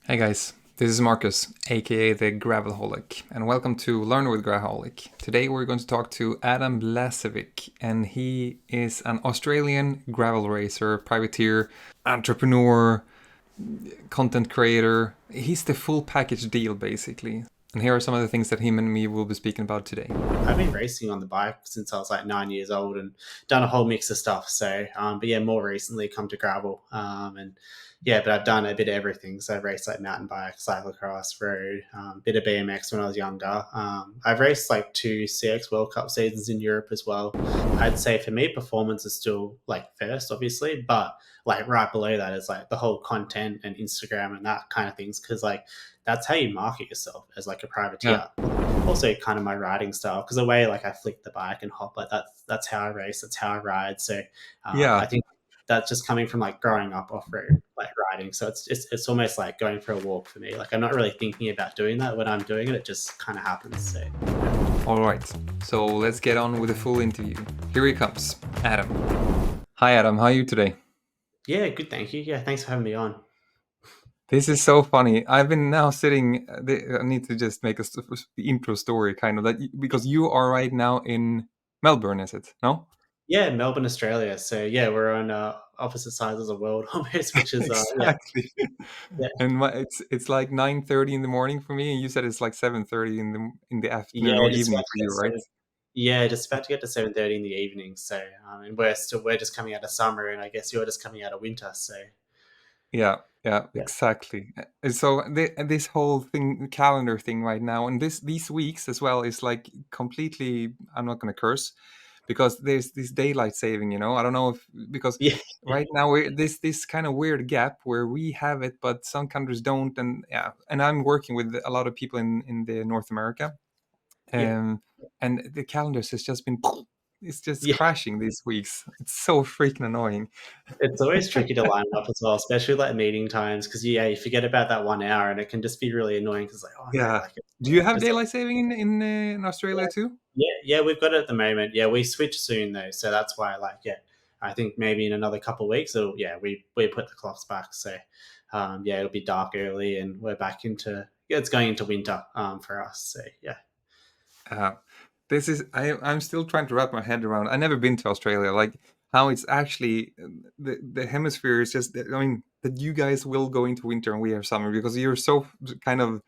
Hey guys, this is Marcus, aka the Graveloholic, and welcome to Learn with Graveloholic. Today we're going to talk to Adam Blazevic, and he is an Australian gravel racer, privateer, entrepreneur, content creator. He's the full package deal, basically. And here are some of the things that him and me will be speaking about today. I've been racing on the bike since I was like 9 years old and done a whole mix of stuff. But yeah, more recently come to gravel. And yeah, but I've done a bit of everything. So I've raced like mountain bike, cyclocross, road, bit of BMX when I was younger. I've raced like two CX World Cup seasons in Europe as well. I'd say for me, performance is still like first, obviously, but like right below that is like the whole content and Instagram and that kind of things. Cause like that's how you market yourself as like a Yeah, privateer. Also kind of my riding style because the way like I flick the bike and hop like that's how I race, that's how I ride. I yeah. think that's just coming from like growing up off road like riding. So it's almost like going for a walk for me. Like I'm not really thinking about doing that when I'm doing it. It just kind of happens. So yeah. All right, so let's get on with the full interview. Here he comes, Adam. Hi, Adam. How are you today? Yeah, good. Thank you. Yeah, thanks for having me on. This is so funny. I've been now sitting. I need to just make a intro story, kind of that because you are right now in Melbourne, is it? No, Yeah, Melbourne, Australia. So yeah, we're on opposite sides of the world almost, which is exactly. yeah, And it's like 9:30 in the morning for me, and you said it's like 7:30 in the afternoon or yeah, just evening about to for get you, right? seven. Yeah, just about to get to 7:30 in the evening. And we're just coming out of summer, and I guess you're just coming out of winter. So Yeah, yeah, yeah, exactly. And so this whole thing, calendar thing, right now, and these weeks as well is like completely. I'm not going to curse because there's this daylight saving. I don't know if because yeah, right now we're this kind of weird gap where we have it, but some countries don't. And yeah, and I'm working with a lot of people in the North America, yeah, and the calendars has just been. It's just yeah. crashing these weeks. It's so freaking annoying. It's always tricky to line up as well, especially like meeting times, because yeah, you forget about that 1 hour, and it can just be really annoying. Because like, oh no, Yeah. like it's Do you have just daylight saving in Australia yeah, too? yeah, we've got it at the moment. Yeah, we switch soon though, so that's why like yeah, I think maybe in another couple of weeks, it'll yeah, we put the clocks back. Yeah, it'll be dark early, and we're back into yeah, it's going into winter for us. So yeah. Uh, this is I'm still trying to wrap my head around. I never been to Australia. Like how it's actually the hemisphere is just. I mean that you guys will go into winter and we have summer because you're so kind of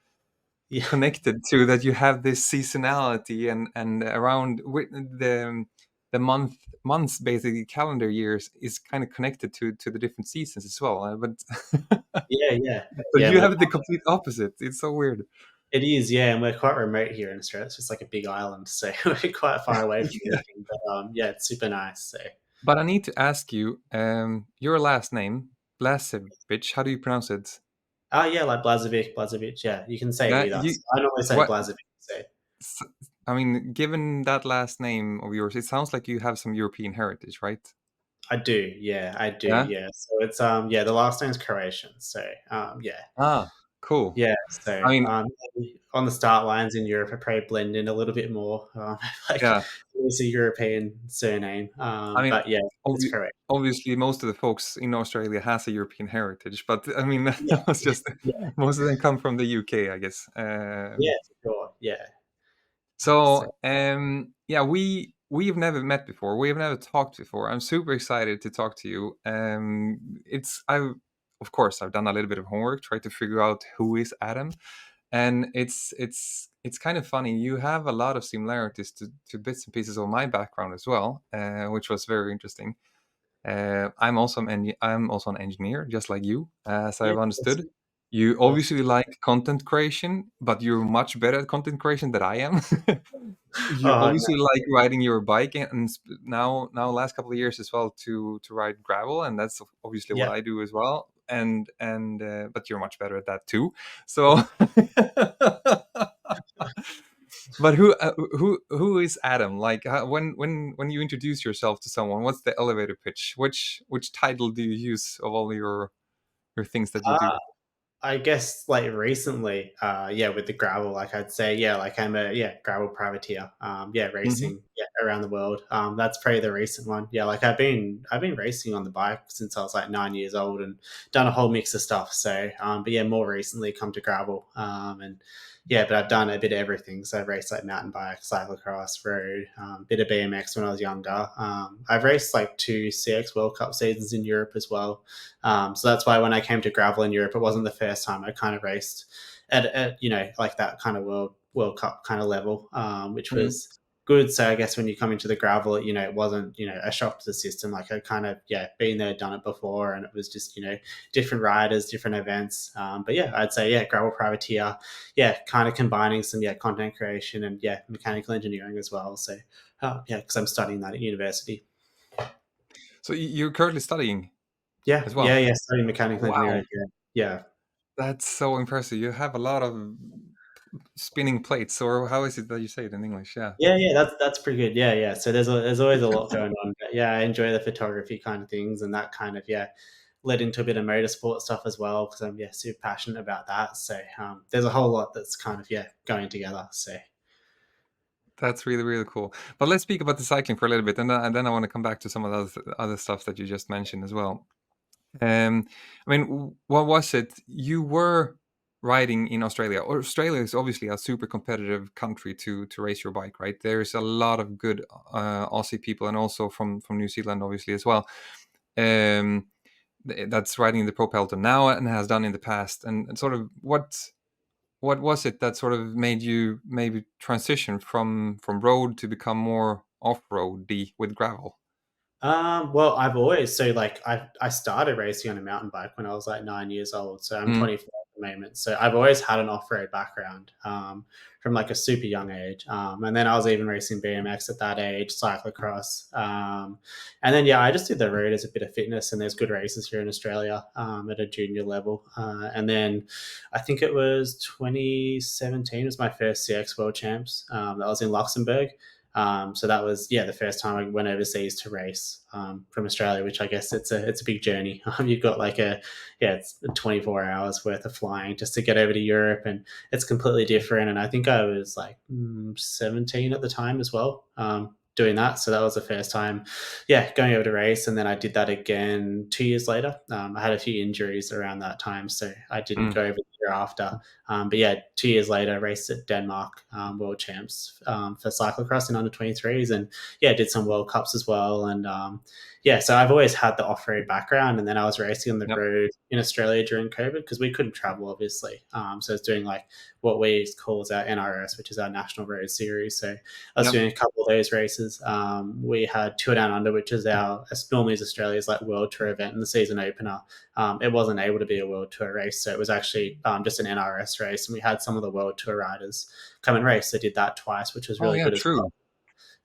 Yeah, connected to that. You have this seasonality and around the months basically calendar years is kind of connected to the different seasons as well. But yeah, but yeah. you have the complete opposite. It's so weird. It is, yeah, and we're quite remote here in Australia. It's just like a big island, so we're quite far away from Yeah. anything. But yeah, it's super nice. So But I need to ask you, your last name, Blasevic, how do you pronounce it? oh yeah, like Blazevic, yeah, you can say it Yeah, with you us. I normally say what? Blazevic. So s- I mean, given that last name of yours, it sounds like you have some European heritage, right? I do, yeah, I do, Yeah. yeah. So it's yeah, the last name's Croatian. Yeah, Ah, cool. yeah. I mean, On the start lines in Europe, I probably blend in a little bit more, like yeah. it's a European surname. I mean, But yeah, it's obvi- correct. obviously, most of the folks in Australia has a European heritage, but I mean, Yeah, that was just yeah, most of them come from the UK, I guess. yeah, for sure, yeah. So So, yeah, we've never met before. We've never talked before. I'm super excited to talk to you. It's I, of course, I've done a little bit of homework, tried to figure out who is Adam, and it's kind of funny. You have a lot of similarities to bits and pieces of my background as well, which was very interesting. I'm also an engineer, just like you, as yeah, I've understood. awesome, You awesome. obviously like content creation, but you're much better at content creation than I am. You Oh, obviously like riding your bike, and now last couple of years as well to ride gravel, and that's obviously what yeah. I do as well. And but you're much better at that too. So, but who is Adam? Like when you introduce yourself to someone, what's the elevator pitch? Which title do you use of all your things that you Uh, do? I guess like recently, yeah, with the gravel, like I'd say, yeah, like I'm a yeah gravel privateer. Yeah, Hmm. racing yeah, around the world. That's probably the recent one. Yeah, like I've been racing on the bike since I was like 9 years old and done a whole mix of stuff. So, but yeah, more recently come to gravel. And yeah, but I've done a bit of everything. So I've raced like mountain bike, cyclocross, road, bit of BMX when I was younger. I've raced like two CX World Cup seasons in Europe as well. So that's why when I came to gravel in Europe, it wasn't the first time I kind of raced at like that kind of World Cup kind of level, which Mm. was good. So I guess when you come into the gravel, it wasn't a shock to the system. Like I kind of been there, done it before, and it was just different riders, different events. But yeah, I'd say gravel privateer, kind of combining some content creation and mechanical engineering as well. So because I'm studying that at university. So you're currently studying Yeah, as yeah, well? yeah. Studying mechanical Wow, engineering. Yeah, yeah. that's so impressive. You have a lot of spinning plates, or how is it that you say it in English? Yeah. Yeah, yeah, that's pretty good. Yeah, yeah. So there's always a lot going on. But yeah, I enjoy the photography kind of things, and that kind of led into a bit of motorsport stuff as well because I'm super passionate about that. So there's a whole lot that's kind of going together. So That's really, really cool. But let's speak about the cycling for a little bit, and then I want to come back to some of the other stuff that you just mentioned as well. I mean, what was it? You were riding in Australia. Australia is obviously a super competitive country to race your bike, right? There's a lot of good Aussie people, and also from New Zealand, obviously as well. Um, that's riding the Pro Peloton now and has done in the past. And sort of what was it that sort of made you maybe transition from road to become more off-roady with gravel? Well, I've always so like I started racing on a mountain bike when I was like 9 years old. So I'm Mm, 24 at the moment. So I've always had an off road background from like a super young age. And then I was even racing BMX at that age, cyclocross. And then I just did the road as a bit of fitness. And there's good races here in Australia at a junior level. And then I think it was 2017 was my first CX World Champs. That was in Luxembourg. So that was the first time I went overseas to race from Australia, which I guess it's a big journey. You've got like it's 24 hours worth of flying just to get over to Europe, and it's completely different. And I think I was like 17 at the time as well. Doing that, so that was the first time, going over to race, and then I did that again 2 years later. I had a few injuries around that time, so I didn't mm, go over the year after. But 2 years later, raced at Denmark World Champs for cyclocross in under 23s, and did some World Cups as well. And so I've always had the off road background, and then I was racing on the yep, road in Australia during COVID because we couldn't travel, obviously. So I was doing like what we call as our NRS, which is our National Road Series. So I was yep. doing a couple of those races. We had Tour Down Under, which is our normally is Australia's like world tour event and the season opener. It wasn't able to be a world tour race, so it was actually just an NRS race, and we had some of the world tour riders come and race. They did that twice, which was Oh really yeah, good as well. true.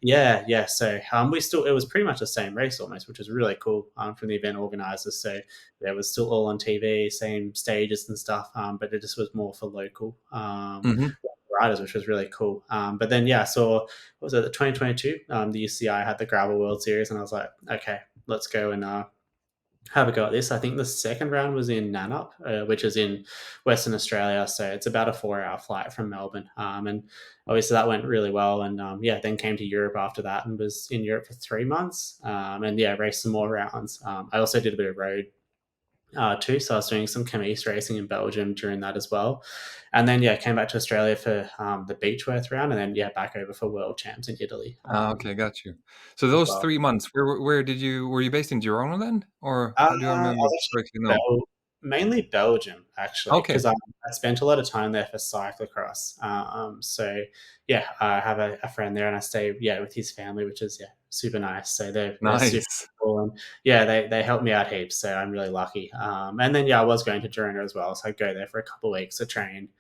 Yeah, yeah. So we still it was pretty much the same race almost, which was really cool from the event organizers. So it was still all on TV, same stages and stuff, but it just was more for local Hmm. riders, which was really cool. But then I saw what was it the 2022 the UCI had the Gravel World Series, and I was like, okay, let's go and have a go at this. I think the second round was in Nannup, which is in Western Australia. So it's about a 4 hour flight from Melbourne. And obviously that went really well. And then came to Europe after that and was in Europe for 3 months. And raced some more rounds. I also did a bit of road too. So I was doing some Camise racing in Belgium during that as well. And then, came back to Australia for the Beechworth round and then, back over for World Champs in Italy Ah, okay, got you. So as those well. 3 months, where did you were you based in Girona then, or how do I I remember was actually correctly? No. Mainly Belgium, actually, Okay, because I spent a lot of time there for cyclocross. So I have a friend there, and I stay with his family, which is super nice. So they're super nice. cool, and they help me out heaps. So I'm really lucky. And then I was going to Girona as well, so I go there for a couple of weeks to train,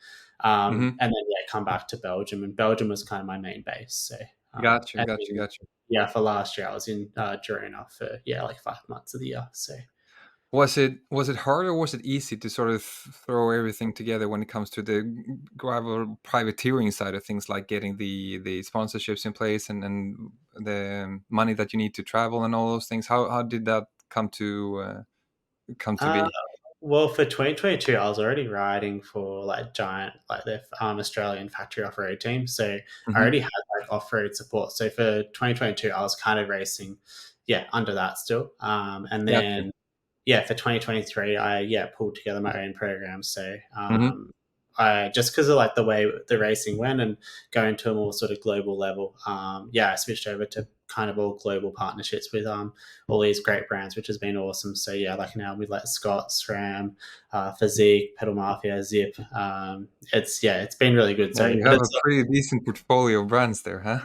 Hmm. and then come back to Belgium, and Belgium was kind of my main base. So Got you, and got you, then, got you. for last year I was in Girona for like 5 months of the year. So. Was it hard or was it easy to sort of throw everything together when it comes to the gravel privateering side of things, like getting the sponsorships in place and the money that you need to travel and all those things? How did that come to Uh, be? well, for 2022, I was already riding for like giant, like the Australian factory off road team. So I Hmm. already had like off road support. So for 2022, I was kind of racing, yeah, under that still. And Yeah. Okay. then yeah, for 2023, I pulled together my own program. So Hmm. I just because of like the way the racing went and going to a more sort of global level, I switched over to kind of all global partnerships with all these great brands, which has been awesome. So yeah, like now with like Scott, SRAM, Physique, Pedal Mafia, Zip. It's been really good. Yeah, So, you but have a it's pretty decent portfolio of brands there, huh?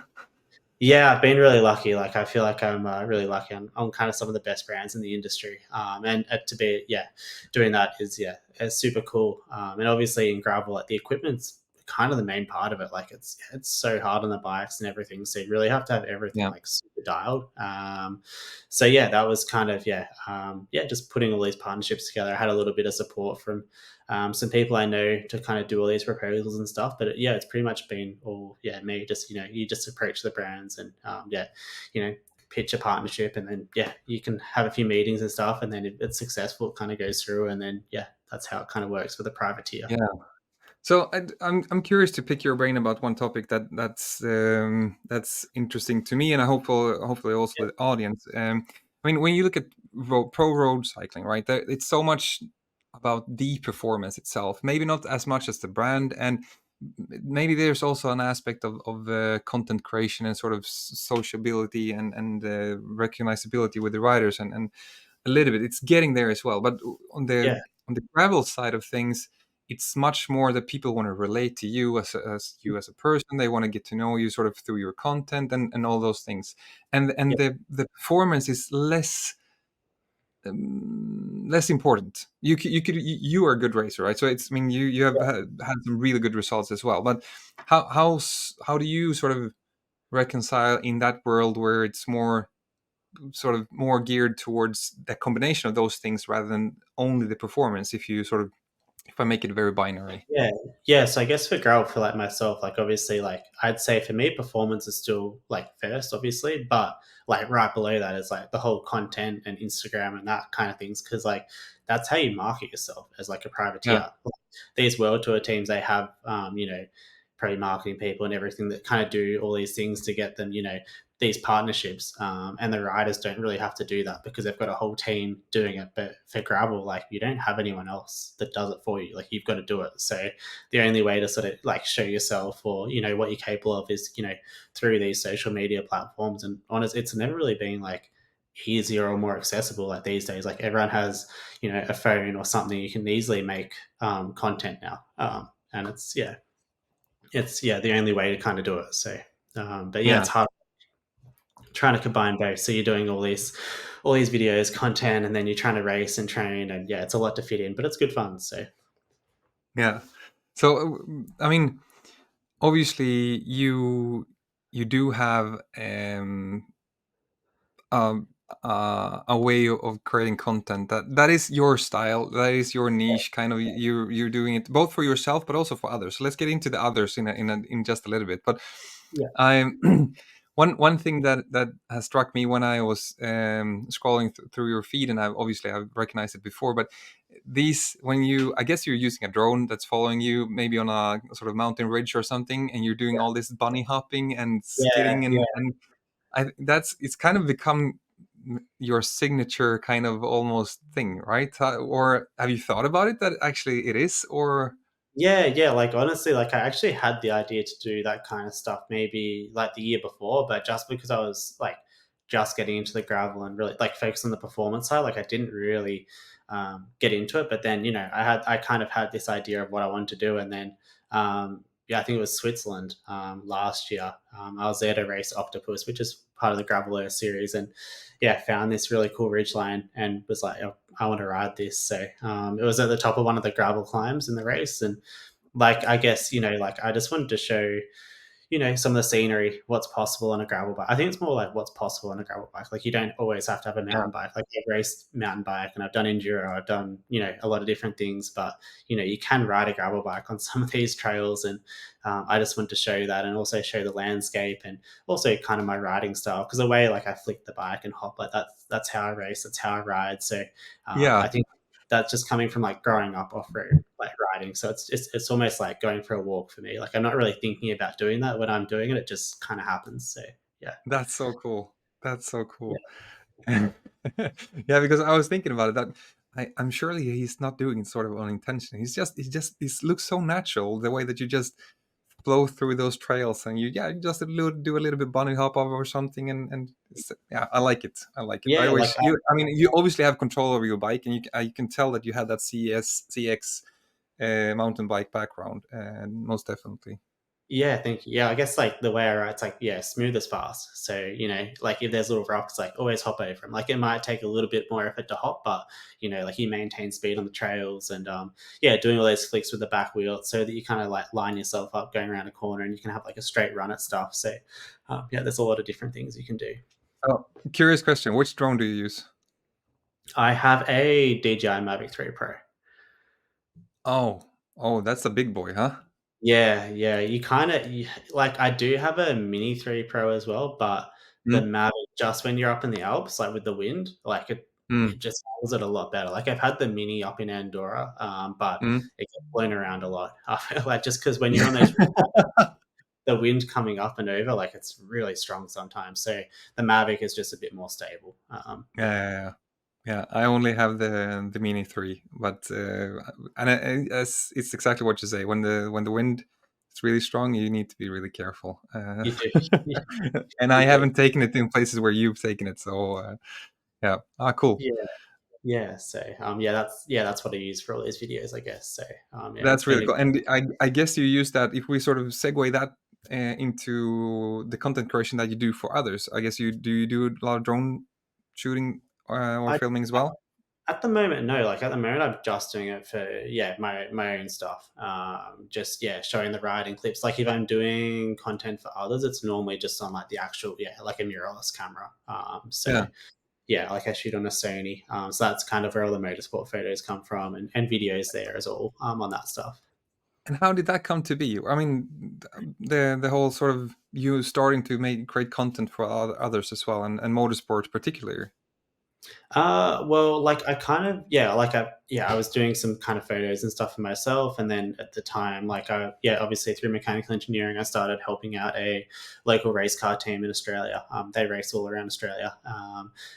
yeah, I've been really lucky. Like, I feel like I'm really lucky on kind of some of the best brands in the industry. And to be, doing that is, it's super cool. And obviously in gravel, like the equipment's kind of the main part of it. Like it's so hard on the bikes and everything. So you really have to have everything Yeah. like super dialed. So yeah, that was kind of, just putting all these partnerships together. I had a little bit of support from some people I know to kind of do all these proposals and stuff. But it's pretty much been all me. Just you just approach the brands and pitch a partnership, and then you can have a few meetings and stuff, and then if it's successful, it kind of goes through, and then that's how it kind of works with a privateer. Yeah. So I'm curious to pick your brain about one topic that's interesting to me, and I hopefully also the audience. I mean, when you look at pro road cycling, right? It's so much about the performance itself. Maybe not as much as the brand, and maybe there's also an aspect of content creation and sort of sociability and recognizability with the riders, and a little bit it's getting there as well. But on the Yeah, on the gravel side of things, it's much more that people want to relate to you as you as a person. They want to get to know you sort of through your content and all those things. And yeah, the performance is less important. You are a good racer, right? So it's, I mean, you have had some really good results as well. But how do you sort of reconcile in that world where it's more sort of more geared towards the combination of those things rather than only the performance, if I make it very binary? yeah, yeah. So I guess for gravel, for like myself, like obviously, like I'd say for me, performance is still like first, obviously, but like right below that is like the whole content and Instagram and that kind of things, because like that's how you market yourself as like a Yeah. privateer. Like, these world tour teams, they have probably marketing people and everything that kind of do all these things to get them, these partnerships, and the riders don't really have to do that because they've got a whole team doing it. But for gravel, like you don't have anyone else that does it for you. Like you've got to do it. So the only way to sort of like show yourself or what you're capable of is through these social media platforms. And honest, it's never really been like easier or more accessible like these days. Like everyone has a phone or something, you can easily make content now, and it's the only way to kind of do it. So but Yeah. it's hard trying to combine both. So you're doing all these videos, content, and then you're trying to race and train, and it's a lot to fit in, but it's good fun. So Yeah. So I mean, obviously you do have um, a way of creating content that is your style, that is your niche. Kind of you're doing it both for yourself but also for others. So let's get into the others in just a little bit. But yeah, I'm one thing that has struck me when I was scrolling through your feed, and I've recognized it before, but these, when I guess you're using a drone that's following you maybe on a sort of mountain ridge or something, and you're doing all this bunny hopping and yeah, skidding, yeah. and it's kind of become your signature kind of almost thing, right? Or have you thought about it that actually it is, or Yeah, yeah. Like honestly, like I actually had the idea to do that kind of stuff maybe like the year before, but just because I was like just getting into the gravel and really like focus on the performance side, like I didn't really get into it. But then I kind of had this idea of what I wanted to do, and then I think it was Switzerland last year. I was there to race Octopus, which is part of the Graveler series, and found this really cool ridgeline and was like, oh, I want to ride this. So it was at the top of one of the gravel climbs in the race, and like I guess like I just wanted to show some of the scenery, what's possible on a gravel bike. I think it's more like what's possible on a gravel bike. Like you don't always have to have a yeah, mountain bike. Like I've raced mountain bike and I've done enduro, I've done a lot of different things, but you can ride a gravel bike on some of these trails, and I just wanted to show that and also show the landscape and also kind of my riding style, because the way like I flick the bike and hop, like that's how I race, that's how I ride. So I yeah, think. that's just coming from like growing up off road like riding. So it's almost like going for a walk for me. Like I'm not really thinking about doing that when I'm doing it. It just kind of happens. So yeah, That's so cool. That's so yeah, cool. Yeah, because I was thinking about it. That I'm surely he's not doing it sort of unintentionally. He looks so natural the way that you just flow through those trails and you just do a little bit bunny hop over or something yeah, I like it. I like it. I yeah. Like wish you. I mean, you obviously have control over your bike, and you can tell that you have that CX mountain bike background, and most definitely. yeah, thank you. Yeah, I guess like the way I ride, it's like yeah, smooth as fast. So like if there's little rocks, like always hop over them. Like it might take a little bit more effort to hop, but like you maintain speed on the trails and yeah, doing all those flicks with the back wheel so that you kind of like line yourself up going around a corner and you can have like a straight run at stuff. So yeah, there's a lot of different things you can do. Oh, curious question: which drone do you use? I have a DJI Mavic 3 Pro. Oh, oh, that's a big boy, huh? Yeah, yeah. You kind of like I do have a Mini 3 Pro as well, but the Mm, Mavic just when you're up in the Alps, like with the wind, like it mm, just handles it a lot better. Like I've had the Mini up in Andorra, but mm. it gets blown around a lot. I feel like just because when you're on those the wind coming up and over, like it's really strong sometimes. So the Mavic is just a bit more stable. Yeah, yeah, yeah. Yeah, I only have the Mini 3, but and it's exactly what you say. When the wind is really strong, you need to be really careful. You do, And I you do. haven't taken it in places where you've taken it, so yeah. Ah, cool. Yeah. Yeah, so that's what I use for all these videos, I guess. So yeah, it's That's been really a cool. And I guess you use that if we sort of segue that into the content creation that you do for others. I guess you do a lot of drone shooting or I filming as well? at the moment no, like at the moment I'm just doing it for my own stuff. Just yeah, showing the riding clips. Like if I'm doing content for others, it's normally just on like the actual like a mirrorless camera. So Yeah. yeah, like I shoot on a Sony. So that's kind of where all the motorsport photos come from and videos there as well on that stuff. And how did that come to be? I mean, the whole sort of you starting to make create content for others as well, and motorsport particularly. Well, like I kind of I was doing some kind of photos and stuff for myself, and then at the time, like obviously through mechanical engineering, I started helping out a local race car team in Australia. They race all around Australia,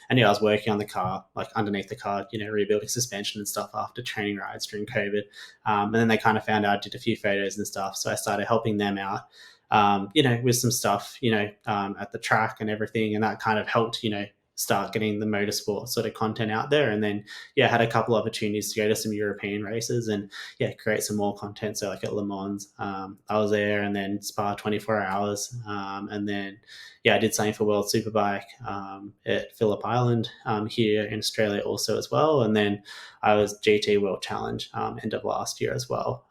and yeah, I was working on the car, like underneath the car, rebuilding suspension and stuff after training rides during COVID, and then they kind of found out I did a few photos and stuff, so I started helping them out. With some stuff, at the track and everything, and that kind of helped, start getting the motorsport sort of content out there. And then, yeah, had a couple opportunities to go to some European races and, yeah, create some more content. So, like at Le Mans, I was there and then Spa 24 hours. And then, yeah, I did something for World Superbike at Phillip Island here in Australia also as well. And then I was GT World Challenge end of last year as well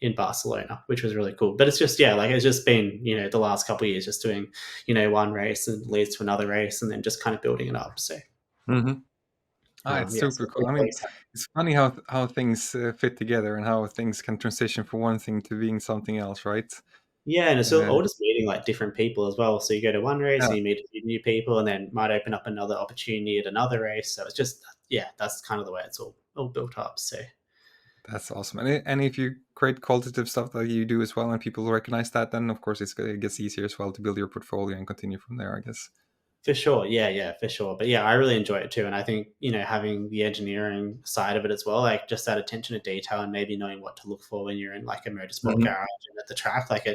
in Barcelona, which was really cool. But it's just, yeah, like it's just been, the last couple of years just doing one race and leads to another race and then just kind of building it up. So, Hmm. Ah, it's yeah, so super it's cool. been I really mean, it's funny how things fit together and how things can transition from one thing to being something else, right? yeah, and it's Uh, all just meeting like different people as well. So you go to one race yeah, and you meet a few new people, and then might open up another opportunity at another race. So it's just yeah, that's kind of the way it's all built up. So that's awesome. And if you create qualitative stuff that you do as well, and people recognize that, then of course it gets easier as well to build your portfolio and continue from there, I guess. for sure, yeah, for sure. But yeah, I really enjoy it too, and I think having the engineering side of it as well, like just that attention to detail and maybe knowing what to look for when you're in like a motorsport Hmm. garage and at the track, like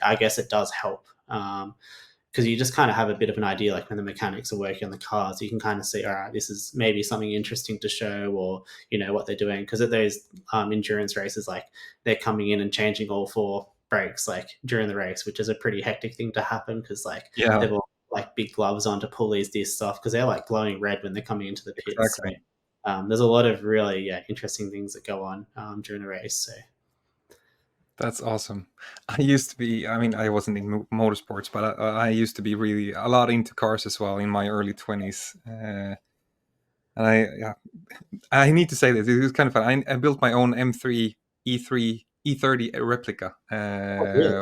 I guess it does help. Because you just kind of have a bit of an idea, like when the mechanics are working on the cars, you can kind of see, all right, this is maybe something interesting to show, or what they're doing. Because at those endurance races, like they're coming in and changing all four brakes like during the race, which is a pretty hectic thing to happen because like Yeah, they've all like big gloves on to pull these discs off because they're like glowing red when they're coming into the pits. So exactly. there's a lot of really interesting things that go on during the race. So That's awesome. I used to be, I mean, I wasn't in motorsports, but I used to be really a lot into cars as well in my early 20s. And yeah, I need to say this. It was kind of fun. I built my own M3 E3 E30 replica. oh, really,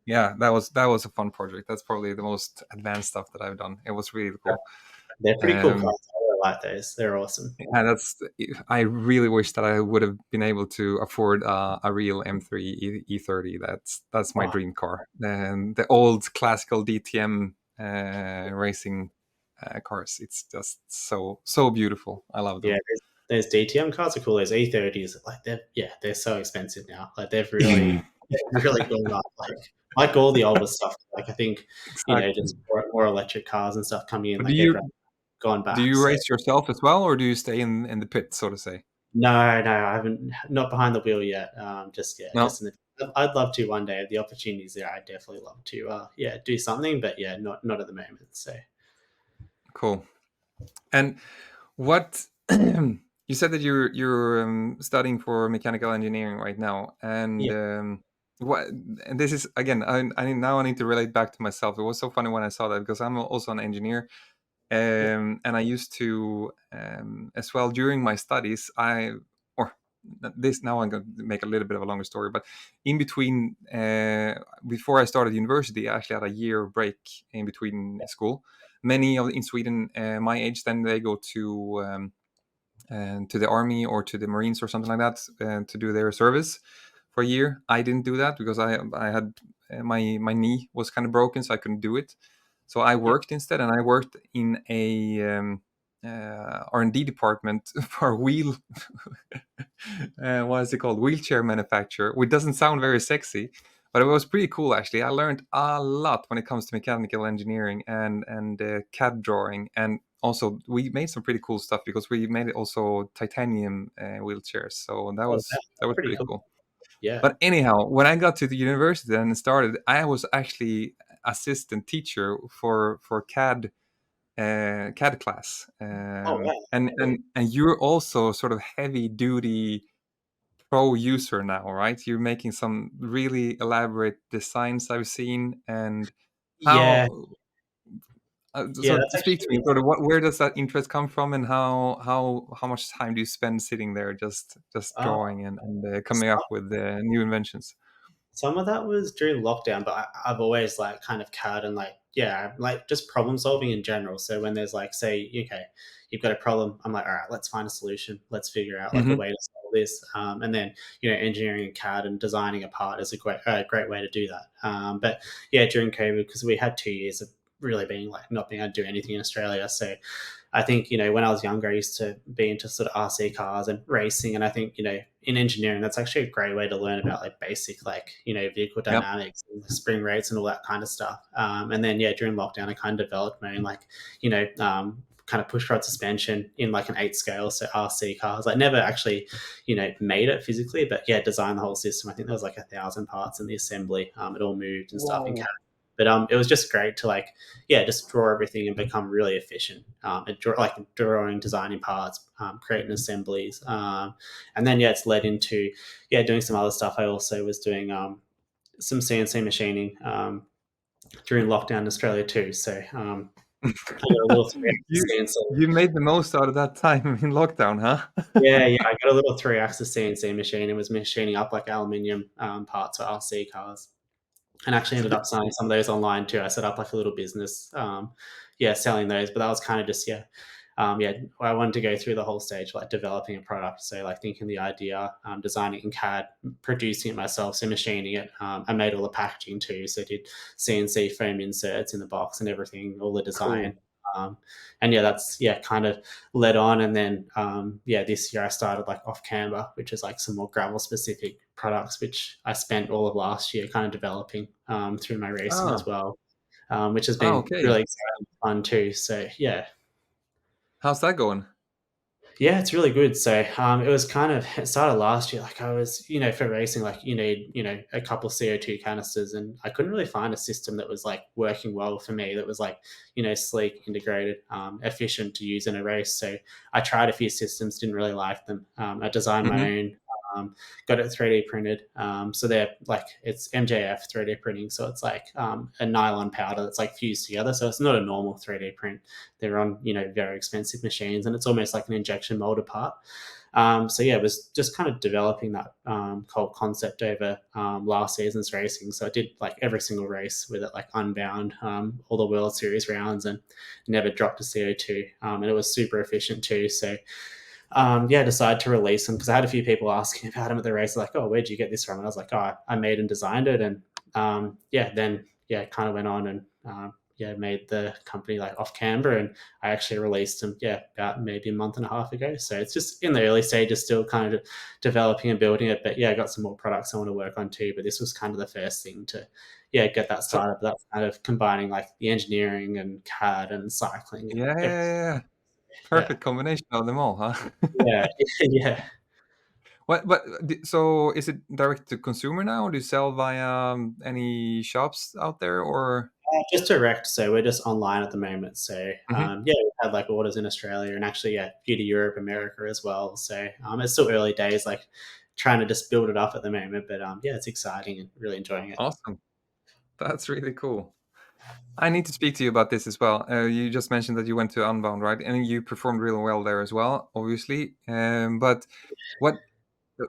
Yeah, that was a fun project. That's probably the most advanced stuff that I've done. It was really cool. they're pretty cool Um, cars. like those. They're awesome. Yeah, that's. I really wish that I would have been able to afford a real M3 E30. That's my Oh, dream car. And the old classical DTM racing cars. It's just so beautiful. I love yeah, them. those DTM cars are cool. Those E30s, like they're so expensive now. Like they've really gone up. Like all the older stuff. Like I think Exactly. just more electric cars and stuff coming in. But do Like you everyone's gone do back. you So race yourself as well, or do you stay in the pit, so to say? no, I haven't not behind the wheel yet. Just yeah, No, just in the. I'd love to one day. If the opportunity's there, I'd definitely love to. Yeah, do something, but yeah, not at the moment. So cool. And what you said that you're studying for mechanical engineering right now, and yeah, what? And this is again, I need to relate back to myself. It was so funny when I saw that because I'm also an engineer, yeah, and I used to as well during my studies. Or this now I'm going to make a little bit of a longer story, but in between, before I started university, I actually had a year break in between school. Many of in Sweden, my age, then they go to the army or to the Marines or something like that to do their service for a year. I didn't do that because I had my knee was kind of broken, so I couldn't do it. So I worked instead, and I worked in a R&D department for a what is it called, wheelchair manufacturer, which doesn't sound very sexy, but it was pretty cool actually. I learned a lot when it comes to mechanical engineering and CAD drawing, and also we made some pretty cool stuff because we made it also titanium wheelchairs. So that oh, was that's pretty pretty cool. cool. Yeah. But anyhow, when I got to the university and started, I was actually assistant teacher for CAD class, Oh wow, and you're also sort of heavy duty pro user now, right? You're making some really elaborate designs I've seen, and yeah, how. yeah. So That's speak to actually me. Sort of, where does that interest come from, and how much time do you spend sitting there just uh, drawing and coming some up with new inventions? some of that was during lockdown, but I've always like kind of CAD and like yeah, like just problem solving in general. So when there's like say okay, you've got a problem, I'm like all right, let's find a solution. Let's figure out like a Hmm. way to solve this. And then engineering and CAD and designing a part is a great way to do that. But yeah, during COVID because we had 2 years of really being like not being able to do anything in Australia, so I think, when I was younger, I used to be into sort of RC cars and racing. And I think, in engineering, that's actually a great way to learn about like basic, like, vehicle Yep. dynamics and spring rates and all that kind of stuff. And then, yeah, during lockdown, I kind of developed my own, like, kind of push rod suspension in like an 8 scale. So RC cars, I never actually, made it physically, but yeah, designed the whole system. I think there was like 1,000 parts in the assembly. It all moved and stuff in Whoa. CAD. But it was just great to like, yeah, just draw everything and become really efficient. Like drawing, designing parts, creating assemblies, and then yeah, it's led into yeah doing some other stuff. I also was doing some CNC machining during lockdown in Australia too. So I got a little you CNC. you made the most out of that time in lockdown, huh? Yeah, yeah, I got a little 3-axis CNC machine and was machining up like aluminium parts for RC cars. And actually ended up selling some of those online too. I set up like a little business, yeah, selling those. But that was kind of just yeah. I wanted to go through the whole stage like developing a product. So like thinking the idea, designing it in CAD, producing it myself, so machining it. I made all the packaging too, so I did CNC foam inserts in the box and everything, all the Cool. design. Um, and yeah, that's yeah, kind of led on. And then yeah, this year I started like off Canva, which is like some more gravel specific products, which I spent all of last year kind of developing through my racing as Ah, well, which has ah, been okay. really exciting, fun too. So yeah, How's that going? yeah, it's really good. So it was kind of it started last year. Like I was, for racing, like you need, a couple CO2 canisters, and I couldn't really find a system that was like working well for me. That was like, sleek, integrated, efficient to use in a race. So I tried a few systems, didn't really like them. I designed my Hmm. own. got it 3D printed. So they're like, it's MJF 3D printing. So it's like a nylon powder that's like fused together. So it's not a normal 3D print. They're on, very expensive machines, and it's almost like an injection molded part. So yeah, it was just kind of developing that whole concept over last season's racing. So I did like every single race with it, like unbound, all the World Series rounds, and never dropped a CO2. And it was super efficient too. So yeah, I decided to release them because I had a few people asking about them at the race, like, "Oh, where'd you get this from?" And I was like, "Oh, I made and designed it." And yeah, then yeah, kind of went on and yeah, made the company like off camera, and I actually released them, yeah, about maybe a month and a half ago. So it's just in the early stages, still kind of developing and building it. But yeah, I got some more products I want to work on too. But this was kind of the first thing to, yeah, get that So started. That's kind of combining like the engineering and CAD and cycling and yeah, yeah, everything. yeah, yeah. Yeah, Perfect combination of them all, huh? yeah, yeah. So is it direct to consumer now? Or do you sell via any shops out there, or? Just direct, so we're just online at the moment. So Mhm. yeah, we've had like orders in Australia and actually yeah, a few to Europe, America as well. So it's still early days, like trying to just build it up at the moment. But yeah, it's exciting and really enjoying it. Awesome. That's really cool. I need to speak to you about this as well. You just mentioned that you went to Unbound, right? And you performed really well there as well, obviously. But what uh,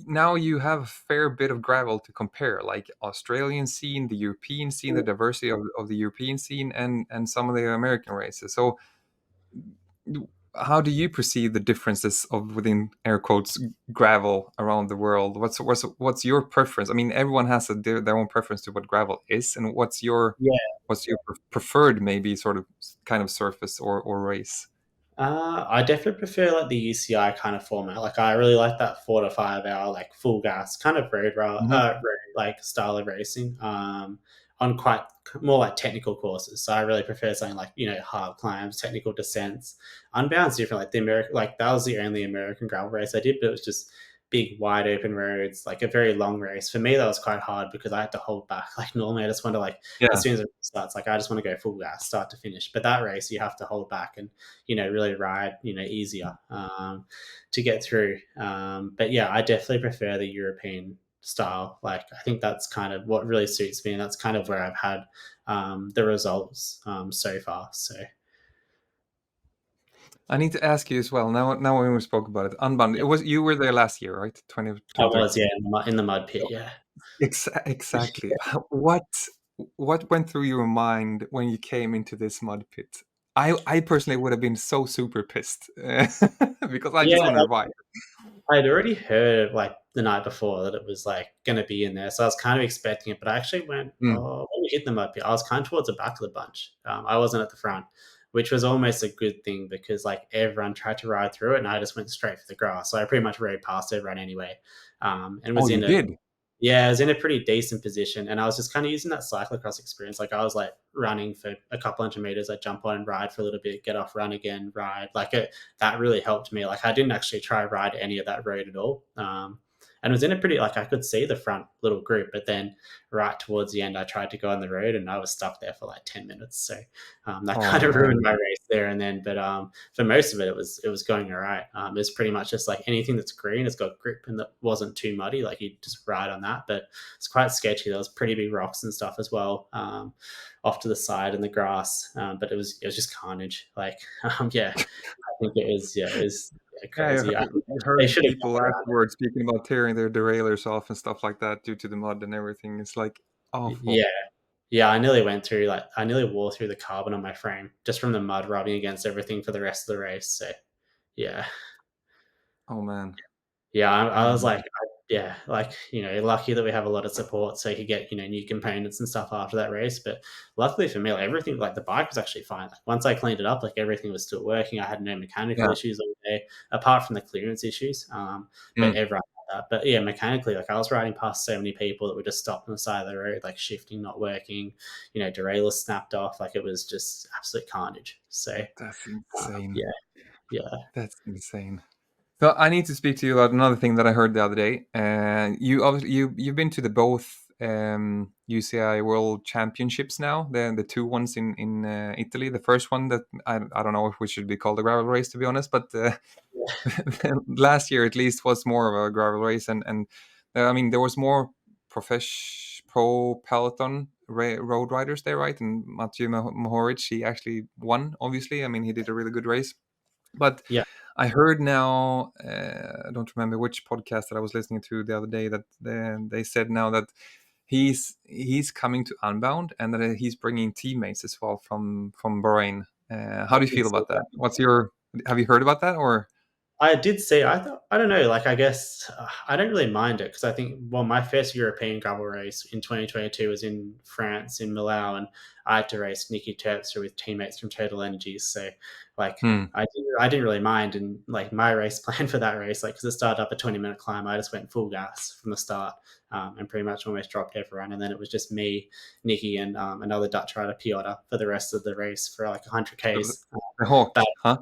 now you have a fair bit of gravel to compare, like Australian scene, the European scene, the diversity of the European scene, and some of the American races. So how do you perceive the differences of within air quotes gravel around the world? What's your preference? I mean, everyone has their own preference to what gravel is, and Yeah. what's your preferred maybe sort of kind of surface or race? I definitely prefer like the UCI kind of format. Like I really like that 4 to 5 hour like full gas kind of Hmm. road like style of racing. On quite more like technical courses. So I really prefer something like hard climbs, technical descents. Unbound's different. Like the American, like that was the only American gravel race I did, but it was just big wide open roads, like a very long race. For me, that was quite hard because I had to hold back. Like normally, I just want to like as Yeah. soon as it starts, like I just want to go full gas, start to finish. But that race, you have to hold back and really ride, easier to get through. But yeah, I definitely prefer the European style. Like, I think that's kind of what really suits me, and that's kind of where I've had the results so far. So I need to ask you as well. Now when we spoke about it, Unbound. yeah, It was you were there last year, right? I was 2023. in the mud pit. Yeah, Exactly. What went through your mind when you came into this mud pit? I personally would have been so super pissed because I just yeah. want to revive. I'd already heard like the night before that it was like going to be in there, so I was kind of expecting it. But I actually went, Mm. oh, when we hit them up here, I was kind of towards the back of the bunch. I wasn't at the front, which was almost a good thing because like everyone tried to ride through it, and I just went straight for the grass. So I pretty much rode past everyone anyway, and Oh, was you in a did? yeah, I was in a pretty decent position, and I was just kind of using that cyclocross experience. Like I was like running for a couple hundred meters, I'd jump on and ride for a little bit, get off, run again, ride. Like that really helped me. Like I didn't actually try ride any of that road at all, and it was in a pretty like I could see the front little group, but then right towards the end, I tried to go on the road, and I was stuck there for like 10 minutes. So that Oh kind of ruined man. my race there and then. But for most of it, it was going all right. It's pretty much just like anything that's green, it's got grip and that wasn't too muddy. Like you just ride on that, but it's quite sketchy. There was pretty big rocks and stuff as well, off to the side in the grass. But it was just carnage. Like yeah, I think it was yeah, Yeah, I crazy. I think they heard should have people gone around afterwards speaking about tearing their derailleurs off and stuff like that due to the mud and everything. It's like it. awful. Yeah. Yeah, I nearly went through like I nearly wore through the carbon on my frame just from the mud rubbing against everything for the rest of the race. So yeah. Oh man. Yeah, I Oh was like, man. yeah, like lucky that we have a lot of support, so you could get new components and stuff after that race. But luckily for me, like everything, like the bike was actually fine. Like once I cleaned it up, like everything was still working. I had no mechanical Yeah. issues all day, apart from the clearance issues. But Mm. everyone had that. But yeah, mechanically, like I was riding past so many people that were just stopped on the side of the road, like shifting not working. Derailleurs snapped off. Like it was just absolute carnage. So That's insane. yeah, yeah, That's insane. So I need to speak to you about another thing that I heard the other day. You obviously you've been to the both UCI World Championships now. The two ones in Italy. The first one that I don't know if we should be called a gravel race, to be honest, but last year at least was more of a gravel race, and I mean there was more pro peloton road riders there, right? And Mathieu Mohoric, he actually won. Obviously, I mean he did a really good race, but Yeah. I heard now, I don't remember which podcast that I was listening to the other day, that they said now that he's coming to Unbound, and that he's bringing teammates as well from Bahrain. How do you feel about that? Have you heard about that, or? I did see. I thought, I don't know. Like, I guess I don't really mind it because I think, well, my first European gravel race in 2022 was in France in Millau, and I had to race Nicky Terpstra with teammates from Total Energies. So, like, Hmm. I didn't really mind. And like my race plan for that race, like, because it started up a 20-minute climb, I just went full gas from the start, and pretty much almost dropped everyone. And then it was just me, Nicky, and another Dutch rider, Piotr, for the rest of the race for like 100 k's. The Hawk, But huh?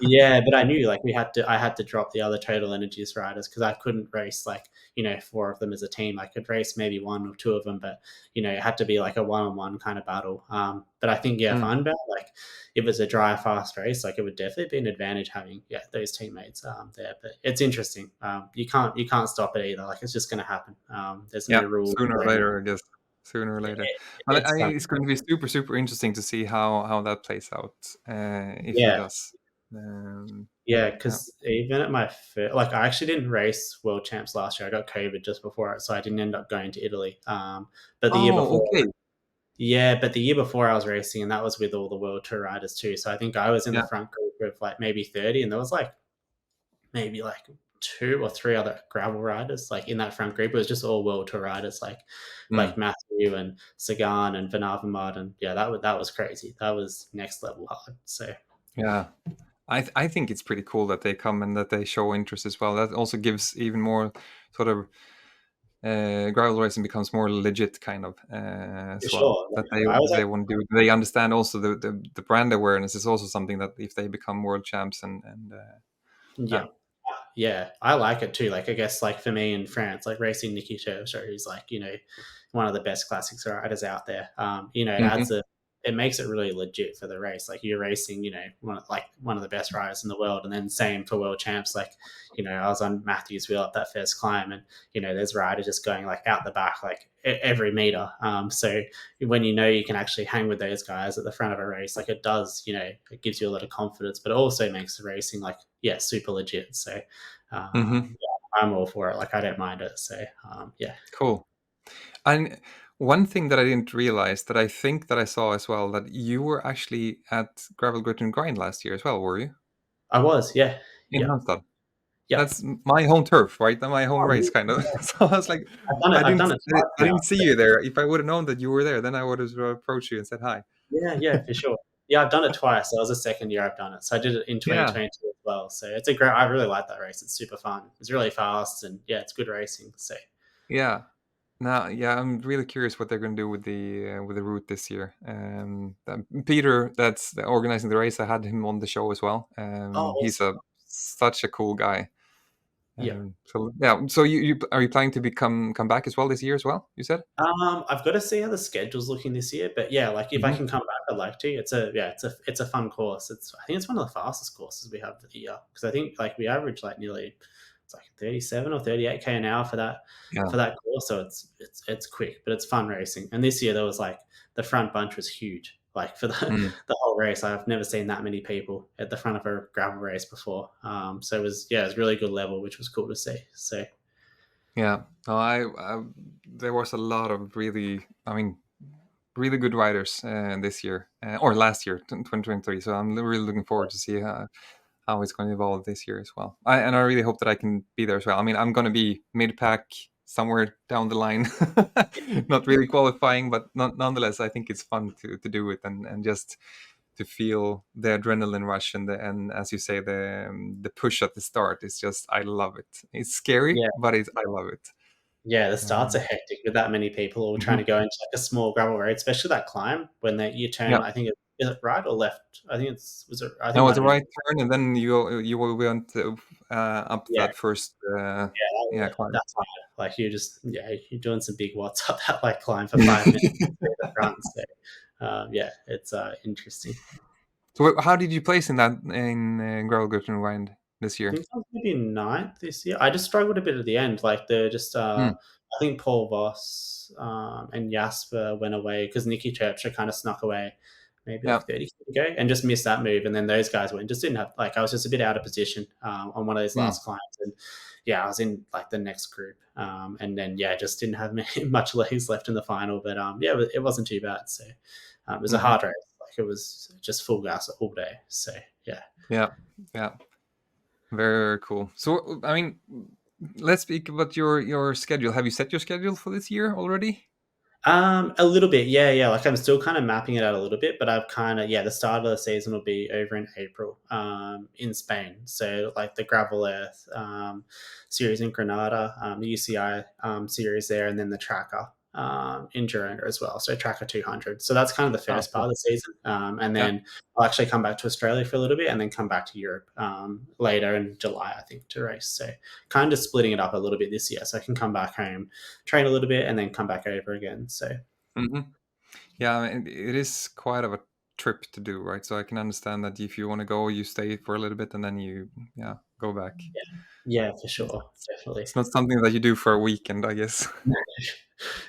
yeah, but I knew like I had to drop the other Total Energies riders because I couldn't race like, four of them as a team. I could race maybe one or two of them, but it had to be like a one-on-one kind of battle. But I think, yeah, for Hmm. Unbound, like if it's a dry, fast race, like it would definitely be an advantage having those teammates there. But it's interesting. You can't stop it either. Like it's just going to happen. There's no Yeah, rules sooner or or anything. later, I guess. Sooner or later. Well, It's fun. it's going to be super, super interesting to see how that plays out, if it Yeah. does. Um, Yeah, yeah. because even at my first, like, I actually didn't race world champs last year. I got COVID just before it, so I didn't end up going to Italy. But the year Oh, before, okay. yeah, but the year before I was racing, and that was with all the world tour riders too. So I think I was in the Yeah. front group of like maybe 30, and there was like maybe like two or three other gravel riders like in that front group. It was just all world tour riders, like Mm, Matthew and Sagan and Van Avermaet, and yeah, that was crazy. That was next level hard. So yeah. I think it's pretty cool that they come and that they show interest as well. That also gives even more sort of gravel racing becomes more legit, kind of, for as well. sure, That like, I was they want to do. They understand also the brand awareness is also something that if they become world champs and yeah. yeah. Yeah, I like it too. Like, I guess, like for me in France, like racing Nicky Terpstra, who's like, one of the best classics riders out there. Hmm. It makes it really legit for the race. Like you're racing, one of the best riders in the world, and then same for world champs. Like, I was on Matthew's wheel up that first climb, and there's riders just going like out the back, like every meter. So when you can actually hang with those guys at the front of a race, like it does, it gives you a lot of confidence, but it also makes the racing like super legit. So Hmm. yeah, I'm all for it. Like I don't mind it. So yeah, Cool. And one thing that I didn't realize that I think that I saw as well, that you were actually at Gravel Grit and Grind last year as well, were you? I was. Yeah, In yeah, Halmstad. yeah. That's my home turf, right? My home Oh, race, yeah. kind of. So I was like, I've done it. I've done it twice I now. didn't see you there. If I would have known that you were there, then I would have approached you and said hi. Yeah, yeah, for sure. Yeah, I've done it twice. That was the second year I've done it. So I did it in Yeah, 2022 as well. So it's a great. I really like that race. It's super fun. It's really fast, and yeah, it's good racing. So yeah. Now, yeah, I'm really curious what they're going to do with the route this year. Peter, that's organizing the race. I had him on the show as well. oh, He's awesome. a such a cool guy. Yeah. So yeah, so you are you planning to come back as well this year as well? You said. I've got to see how the schedule's looking this year, but yeah, like if I Hmm. can come back, I'd like to. It's a fun course. I think it's one of the fastest courses we have for the year because I think like we average like nearly it's like 37 or 38k an hour for that Yeah. course. So it's quick, but it's fun racing. And this year there was like the front bunch was huge. Like for the Mm. the whole race, I've never seen that many people at the front of a gravel race before. So it was really good level, which was cool to see. So Yeah. No, there was a lot of really, I mean, really good riders this year or last year, 2023. So I'm really looking forward to see how it's going to evolve this year as well. And I really hope that I can be there as well. I mean, I'm going to be mid pack somewhere down the line, not really qualifying, but nonetheless, I think it's fun to do it and just to feel the adrenaline rush and as you say the push at the start is just I love it. It's scary, yeah. but I love it. Yeah, the starts are Um, hectic with that many people all trying mhm. to go into like a small gravel road, especially that climb when you turn. Yeah. I think it's is it right or left? I think it's was it. I think it No, might it's a have been. right turn, and then you will went up Yeah, that first yeah climb. that's hard. Like you're just you're doing some big watts up that like climb for 5 minutes through the front. So yeah, it's interesting. So how did you place in that in Gravel Wind this I year? think I was maybe ninth this year. I just struggled a bit at the end. Like the just Mm. I think Paul Voss and Jasper went away because Nicky Churchill kind of snuck away maybe Yeah. like 30 feet ago and just missed that move. And then those guys went, just didn't have like I was just a bit out of position on one of those Mm. last climbs. And yeah, I was in like the next group. And then yeah, just didn't have much legs left in the final. But yeah, it wasn't too bad. So it was a Hmm. hard race. Like it was just full gas all day. So yeah. Yeah. Yeah. Very, very cool. So I mean, let's speak about your schedule. Have you set your schedule for this year already? A little bit, yeah, yeah. Like I'm still kind of mapping it out a little bit, but I've kind of the start of the season will be over in April, in Spain. So like the Gravel Earth series in Granada, the UCI series there, and then the Tracker in Girona as well. So Tracker 200. So that's kind of the Oh, first part cool. of the season, and Yeah. then I'll actually come back to Australia for a little bit, and then come back to Europe later in July, I think, to race. So kind of splitting it up a little bit this year, so I can come back home, train a little bit, and then come back over again. So Hmm. Yeah, and it is quite of a trip to do, right? So I can understand that if you want to go, you stay for a little bit and then you, yeah, go back. yeah, for It's, sure, definitely. it's not something that you do for a weekend, I guess.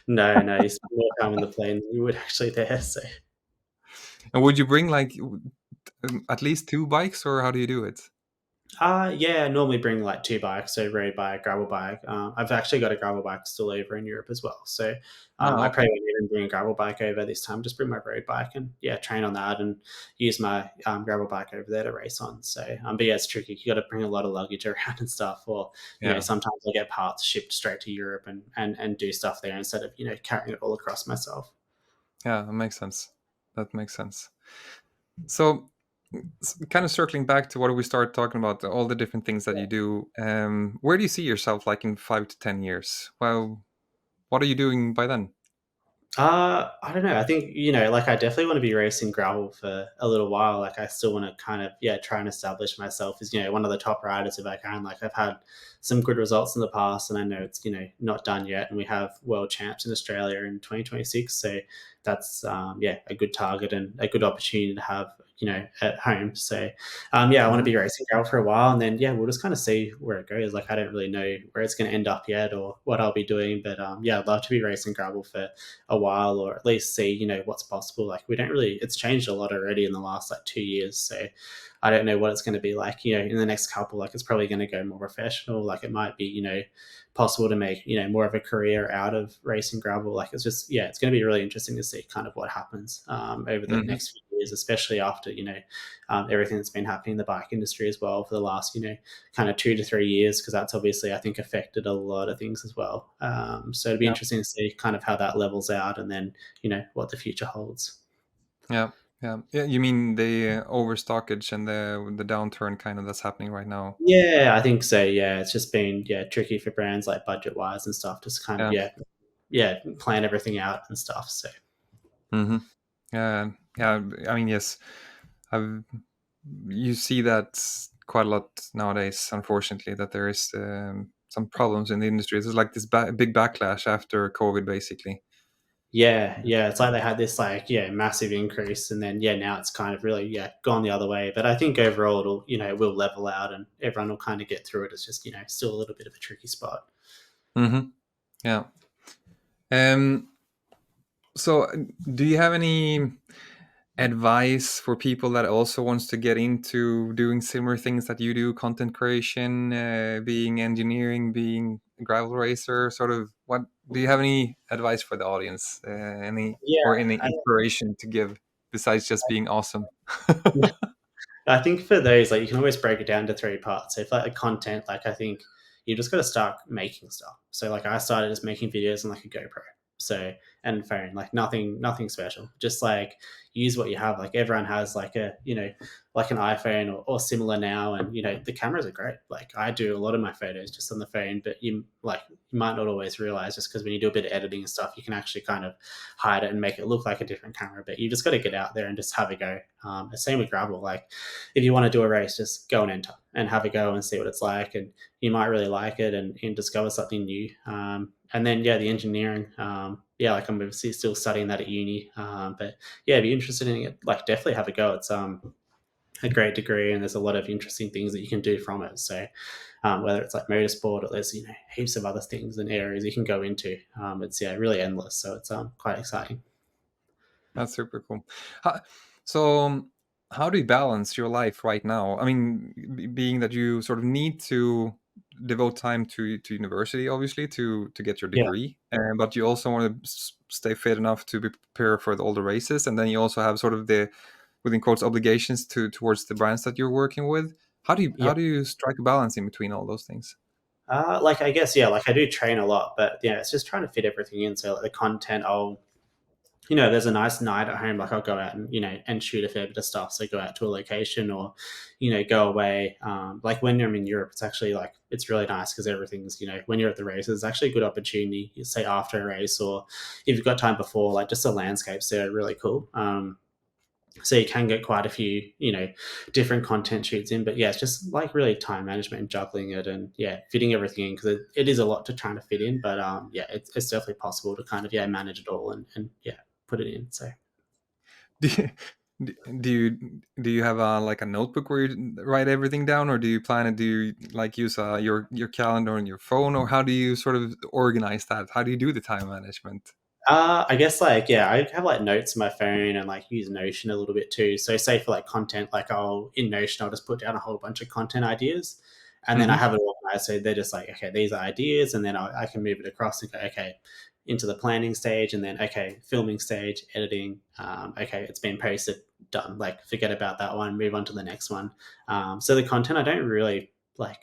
No, no, you spend more time in the plane than you would actually there. So And would you bring like at least two bikes, or how do you do it? yeah, I normally bring like two bikes, so road bike, gravel bike. I've actually got a gravel bike still over in Europe as well. So Oh, I okay. probably won't even bring a gravel bike over this time. Just bring my road bike and yeah, train on that and use my gravel bike over there to race on. So but yeah, it's tricky. You got to bring a lot of luggage around and stuff. Or Yeah, sometimes I get parts shipped straight to Europe and do stuff there instead of carrying it all across myself. yeah, that makes sense. That makes sense. So, kind of circling back to what we started talking about, all the different things that you do. Where do you see yourself like in 5 to 10 years? Well, what are you doing by then? I don't know. I think, like I definitely want to be racing gravel for a little while. Like I still want to kind of, try and establish myself as, one of the top riders if I can. Like I've had some good results in the past and I know it's, not done yet. And we have world champs in Australia in 2026. So that's, a good target and a good opportunity to have, at home. So, I want to Hmm. be racing gravel for a while and then, we'll just kind of see where it goes. Like I don't really know where it's going to end up yet or what I'll be doing. But, I'd love to be racing gravel for a while or at least see what's possible. Like we don't really, it's changed a lot already in the last like 2 years, so I don't know what it's going to be like in the next couple. Like it's probably going to go more professional. Like it might be possible to make more of a career out of racing gravel. Like it's just it's going to be really interesting to see kind of what happens over the Hmm. next few years, especially after everything that's been happening in the bike industry as well for the last kind of 2 to 3 years, because that's obviously I think affected a lot of things as well. So it'd be Yeah, interesting to see kind of how that levels out, and then what the future holds. yeah, yeah, yeah. You mean the overstockage and the downturn kind of that's happening right now? Yeah, I think so. Yeah, it's just been tricky for brands like budget wise and stuff. Just kind of Yeah. plan everything out and stuff. So Hmm. Yeah, yeah. I mean, yes. I've You see that quite a lot nowadays. Unfortunately, that there is some problems in the industry. There's like this big backlash after COVID, basically. yeah, it's like they had this like massive increase, and then now it's kind of really gone the other way. But I think overall it'll it will level out, and everyone will kind of get through it. It's just still a little bit of a tricky spot. Hmm. Yeah. Um. So, do you have any advice for people that also wants to get into doing similar things that you do, content creation, being engineering, being a gravel racer? Sort of, what do you have any advice for the audience? Any or Yeah, any inspiration to give besides just being awesome? I think for those, like, you can always break it down to three parts. So, for like content, like, I think you just got to start making stuff. So, like, I started just making videos on like a GoPro. So, and phone, like nothing special. Just like use what you have. Like everyone has like a, like an iPhone or similar now, and the cameras are great. Like I do a lot of my photos just on the phone, but you might not always realize, just because when you do a bit of editing and stuff, you can actually kind of hide it and make it look like a different camera. But you just got to get out there and just have a go. The same with gravel. Like if you want to do a race, just go and enter and have a go and see what it's like, and you might really like it and discover something new. And then yeah, the engineering. Yeah, like I'm obviously still studying that at uni. But yeah, if you're interested in it, like definitely have a go. It's a great degree, and there's a lot of interesting things that you can do from it. So whether it's like motorsport, or there's heaps of other things and areas you can go into. It's really endless. So it's quite exciting. That's super cool. Ho- So, how do you balance your life right now? I mean, being that you sort of need to devote time to university, obviously, to get your Yeah, degree, but you also want to stay fit enough to be prepared for all the races, and then you also have sort of the, within quotes, obligations towards the brands that you're working with. yeah. How do you strike a balance in between all those things? Like I guess yeah, like I do train a lot, but yeah, it's just trying to fit everything in. So like the content, there's a nice night at home, like I'll go out and and shoot a fair bit of stuff. So go out to a location, or go away. Like when I'm in Europe, it's actually like it's really nice because everything's when you're at the races, it's actually a good opportunity. You say after a race, or if you've got time before, like just the landscapes there are really cool. So you can get quite a few different content shoots in, but yeah, it's just like really time management and juggling it, and yeah, fitting everything in, because it is a lot to trying to fit in, but yeah, it's definitely possible to kind of manage it all, and yeah, put it in. So Do you, do you have a like a notebook where you write everything down, or do you plan to do like use your calendar on your phone, or how do you sort of organize that? How do you do the time management? I guess like yeah, I have like notes on my phone and like use Notion a little bit too. So say for like content, like I'll in Notion I'll just put down a whole bunch of content ideas, and then I Hmm. have it organized. So they're just like okay, these are ideas, and then I can move it across and go okay into the planning stage, and then okay filming stage, editing. Okay, it's been posted, done. Like forget about that one, move on to the next one. So the content I don't really like.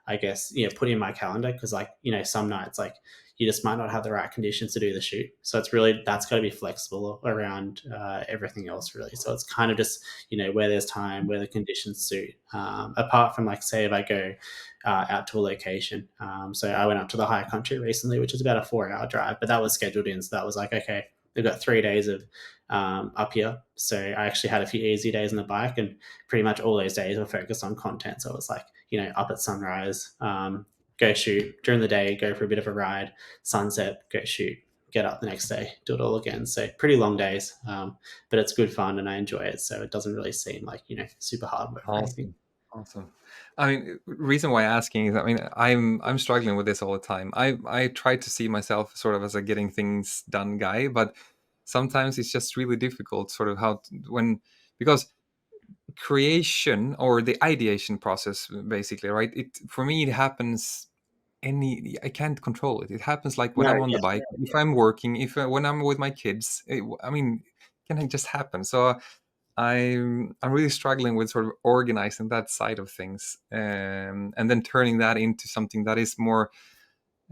I guess put in my calendar, because like some nights like you just might not have the right conditions to do the shoot. So it's really that's got to be flexible around everything else, really. So it's kind of just where there's time, where the conditions suit. Apart from like say if I go out to a location, so I went up to the high country recently, which is about a 4 hour drive, but that was scheduled in. So that was like okay, they've got 3 days of up here. So I actually had a few easy days on the bike, and pretty much all those days were focused on content. So it was like up at sunrise, go shoot during the day, go for a bit of a ride, sunset, go shoot, get up the next day, do it all again. So pretty long days, but it's good fun and I enjoy it. So it doesn't really seem like super hard work or anything. Awesome, awesome. I mean, reason why asking is, I mean, I'm struggling with this all the time. I try to see myself sort of as a getting things done guy, but sometimes it's just really difficult, sort of when, because creation or the ideation process, basically, right, it for me it happens, I can't control it. It happens like when No, I'm on the yeah, bike, if I'm working, if when I'm with my kids, I mean, can it just happen? So I'm really struggling with sort of organizing that side of things, and then turning that into something that is more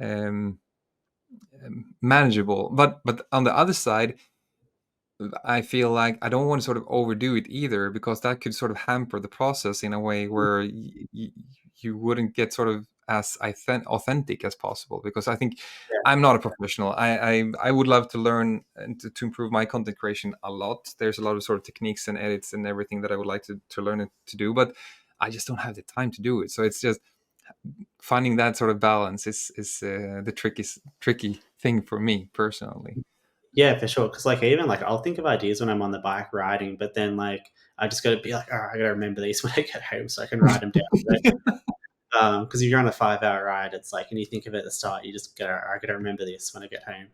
um, manageable. But on the other side, I feel like I don't want to sort of overdo it either, because that could sort of hamper the process in a way where you wouldn't get sort of as authentic as possible. Because I think I'm not a professional. I would love to learn and to improve my content creation a lot. There's a lot of sort of techniques and edits and everything that I would like to learn it to do, but I just don't have the time to do it. So it's just finding that sort of balance is the tricky thing for me personally. yeah, for sure. Because like even like I'll think of ideas when I'm on the bike riding, but then like I just got to be like, all right, I got to remember these when I get home so I can write them down. Because if you're on a 5 hour ride, it's like, and you think of it at the start, you just go, I got to remember this when I get home.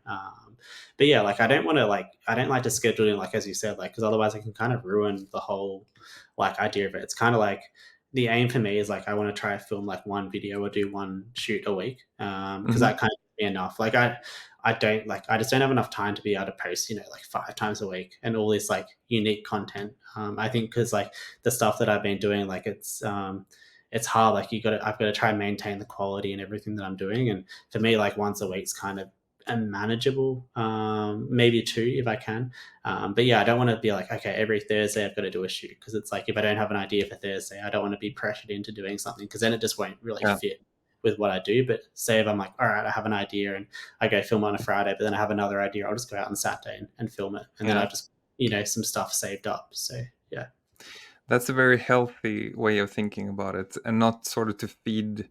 But yeah, like I don't want to like, I don't like to schedule in, like, as you said, like, because otherwise I can kind of ruin the whole like idea of it. It's kind of like the aim for me is like, I want to try to film like one video or do one shoot a week. Because Mhm. that kind of be enough. Like I don't like, I just don't have enough time to be able to post, like 5 times a week and all this like unique content. I think because like the stuff that I've been doing, like it's hard. Like I've got to try and maintain the quality and everything that I'm doing. And for me, like once a week's kind of a manageable, maybe 2 if I can. But yeah, I don't want to be like, okay, every Thursday I've got to do a shoot, because it's like if I don't have an idea for Thursday, I don't want to be pressured into doing something, because then it just won't really Yeah. fit with what I do. But say if I'm like, all right, I have an idea and I go film on a Friday, but then I have another idea, I'll just go out on Saturday and film it, and then Yeah. I've just some stuff saved up. So yeah. That's a very healthy way of thinking about it, and not sort of to feed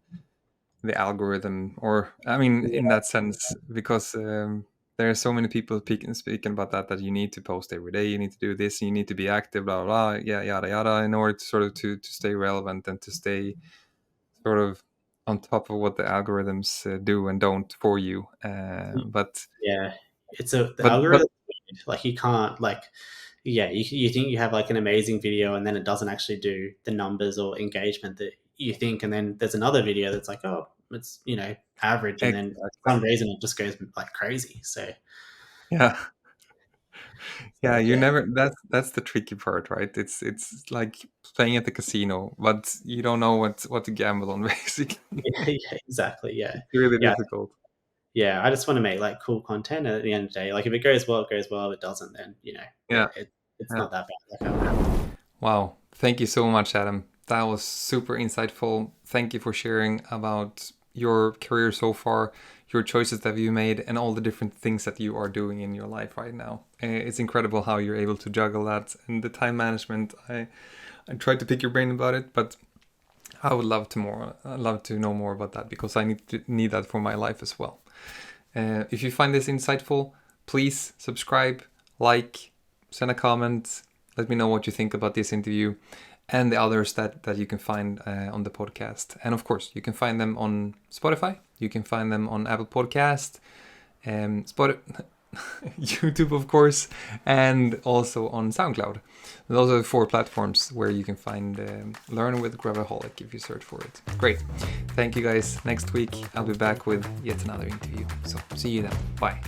the algorithm, or I mean, in Yeah. that sense, because there are so many people speaking about that you need to post every day, you need to do this, you need to be active, blah blah, blah, yeah, yada yada, in order to sort of to stay relevant and to stay sort of on top of what the algorithms do and don't for you. But Yeah, the but algorithm, like, you can't, like, yeah, you think you have, like, an amazing video, and then it doesn't actually do the numbers or engagement that you think, and then there's another video that's like, "Oh, it's, average," and then for some exactly, reason it just goes, like, crazy. So yeah. Yeah, you yeah. never. That's the tricky part, right? It's like playing at the casino, but you don't know what to gamble on, basically. Yeah, yeah, exactly, yeah. It's really Yeah, difficult. yeah, I just wanna make, like, cool content, and at the end of the day, like, if it goes well, it goes well. If it doesn't, then, Yeah, it's yeah. not that bad. Like, I Wow. Thank you so much, Adam. That was super insightful. Thank you for sharing about your career so far, your choices that you made, and all the different things that you are doing in your life right now. It's incredible how you're able to juggle that and the time management. I tried to pick your brain about it, but I would love to more. I'd love to know more about that, because I need that for my life as well. If you find this insightful, please subscribe, like, send a comment. Let me know what you think about this interview and the others that you can find on the podcast. And of course, you can find them on Spotify. You can find them on Apple Podcast, YouTube, of course, and also on SoundCloud. Those are the 4 platforms where you can find Learn with Graveloholic if you search for it. Great. Thank you guys. Next week, I'll be back with yet another interview. So see you then. Bye.